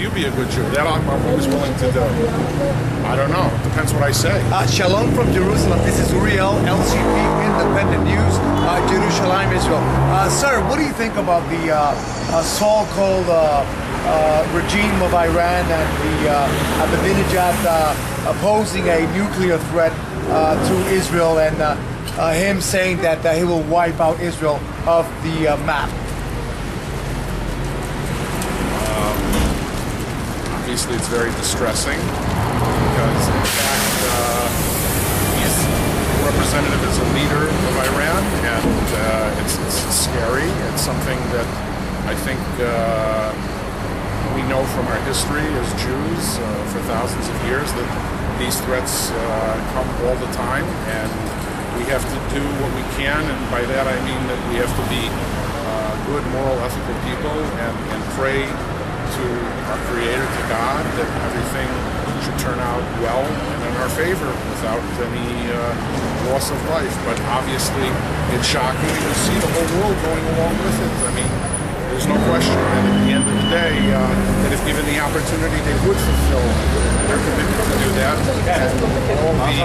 you be a good Jew? That I'm always willing to do. I don't know. It depends what I say. Shalom from Jerusalem. This is Uriel, LCP Independent News, Jerusalem, Israel. Sir, what do you think about the so-called regime of Iran and the Ahmadinejad opposing a nuclear threat to Israel and him saying that he will wipe out Israel off the map? Obviously, it's very distressing because, in fact, he's representative as a leader of Iran, and it's scary. It's something that I think we know from our history as Jews for thousands of years that these threats come all the time, and we have to do what we can, and by that I mean that we have to be good, moral, ethical people and pray to our Creator, to God, that everything should turn out well and in our favor without any loss of life. But obviously, it's shocking. You see the whole world going along with it. I mean, there's no question that at the end of the day, that if given the opportunity, they would fulfill their commitment to do that. And all the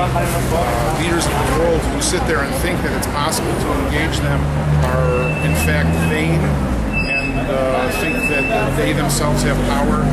leaders of the world who sit there and think that it's possible to engage them are, in fact, vain. Think that they themselves have power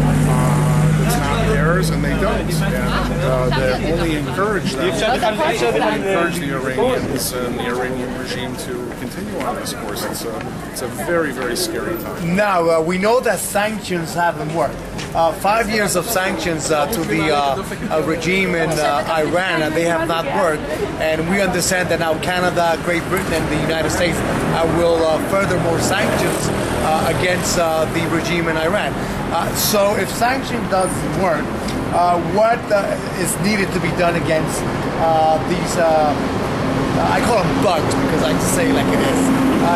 that's not theirs, and they don't. And they only encourage them, encourage the Iranians and the Iranian regime to continue on this course. It's a very, very scary time. Now, we know that sanctions haven't worked. 5 years of sanctions to the regime in Iran, they have not worked. And we understand that now Canada, Great Britain, and the United States will further more sanctions against the regime in Iran. So if sanction doesn't work, what is needed to be done against these, I call them bugs because I just say it like it is,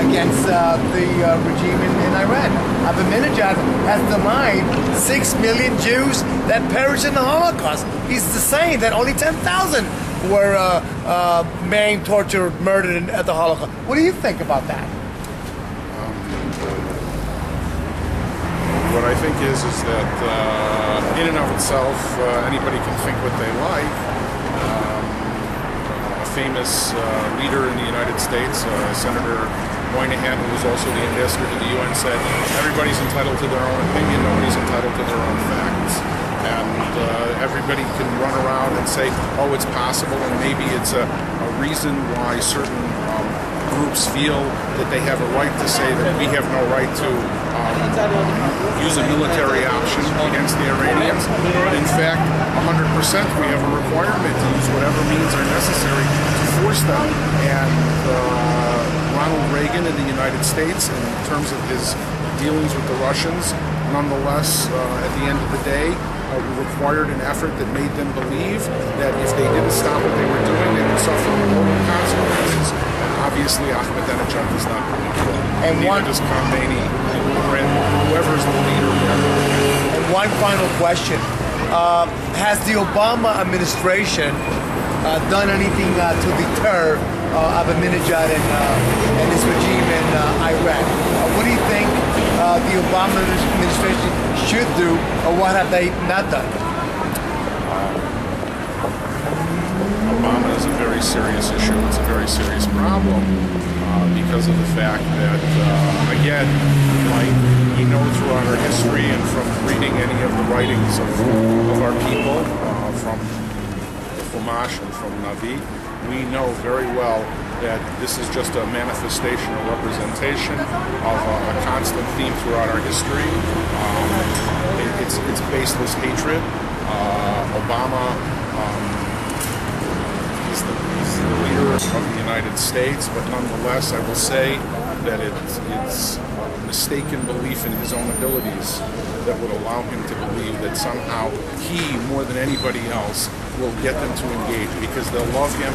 against the regime in Iran? Ahmadinejad has denied 6 million Jews that perished in the Holocaust. He's saying that only 10,000 were maimed, tortured, murdered at the Holocaust. What do you think about that? What I think is that in and of itself, anybody can think what they like. A famous leader in the United States, Senator Moynihan, who was also the ambassador to the UN, said everybody's entitled to their own opinion, nobody's entitled to their own facts. And everybody can run around and say, oh, it's possible, and maybe it's a reason why certain groups feel that they have a right to say that we have no right to use a military option against the Iranians. But in fact, 100% we have a requirement to use whatever means are necessary to force them. And Ronald Reagan in the United States, in terms of his dealings with the Russians, nonetheless, at the end of the day, required an effort that made them believe that if they didn't stop what they were doing, they would suffer horrible consequences. And obviously, Ahmadinejad does not believe that. And neither does Khomeini, whoever's the leader there. And one final question. Has the Obama administration done anything to deter Ahmadinejad and his regime in Iran? What do you think the Obama administration should do, or what have they not done? Obama is a very serious issue. It's a very serious problem because of the fact that, again, like we know throughout our history and from reading any of the writings of our people, from the Chumash and from Navi, we know very well that this is just a manifestation or representation of a constant theme throughout our history. It's baseless hatred. Obama is the leader of the United States, but nonetheless, I will say that it's a mistaken belief in his own abilities that would allow him to believe that somehow he, more than anybody else, will get them to engage because they'll love him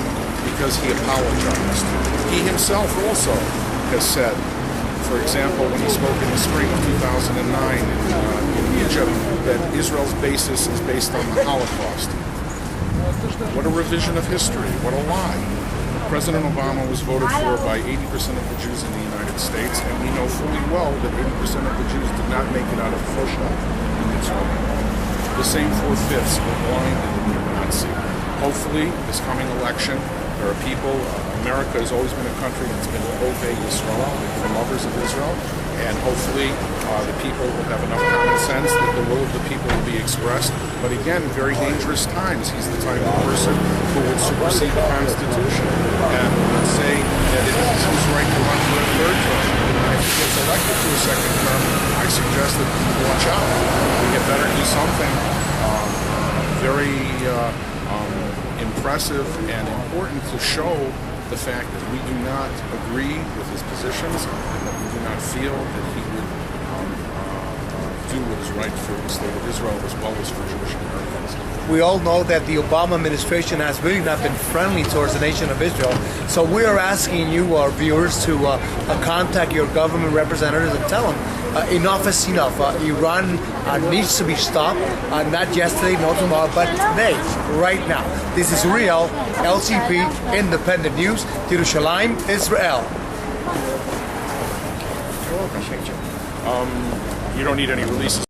because he apologized. He himself also has said, for example, when he spoke in the spring of 2009 in Egypt, that Israel's basis is based on the Holocaust. What a revision of history. What a lie. President Obama was voted for by 80% of the Jews in the United States, and we know fully well that 80% of the Jews did not make it out of Fosha in Israel. the same 4/5 were blind to the neo-Nazi. Hopefully, this coming election, there are people. America has always been a country that's been Ovei Yisrael, for lovers of Israel, and hopefully the people will have enough common sense that the will of the people will be expressed. But again, very dangerous times. He's the type of person who would supersede the Constitution and would say that it is his right to run for a third term. And if he gets elected to a second term, I suggest that people watch out. We had better do something very impressive and important to show the fact that we do not agree with his positions and that we do not feel that he would do what is right for the state of Israel as well as for Jewish Americans. We all know that the Obama administration has really not been friendly towards the nation of Israel. So we are asking you, our viewers, to contact your government representatives and tell them enough is enough. Iran needs to be stopped, not yesterday, not tomorrow, but today, right now. This is Real LCP Independent News, Yerushalayim, Israel. You don't need any releases.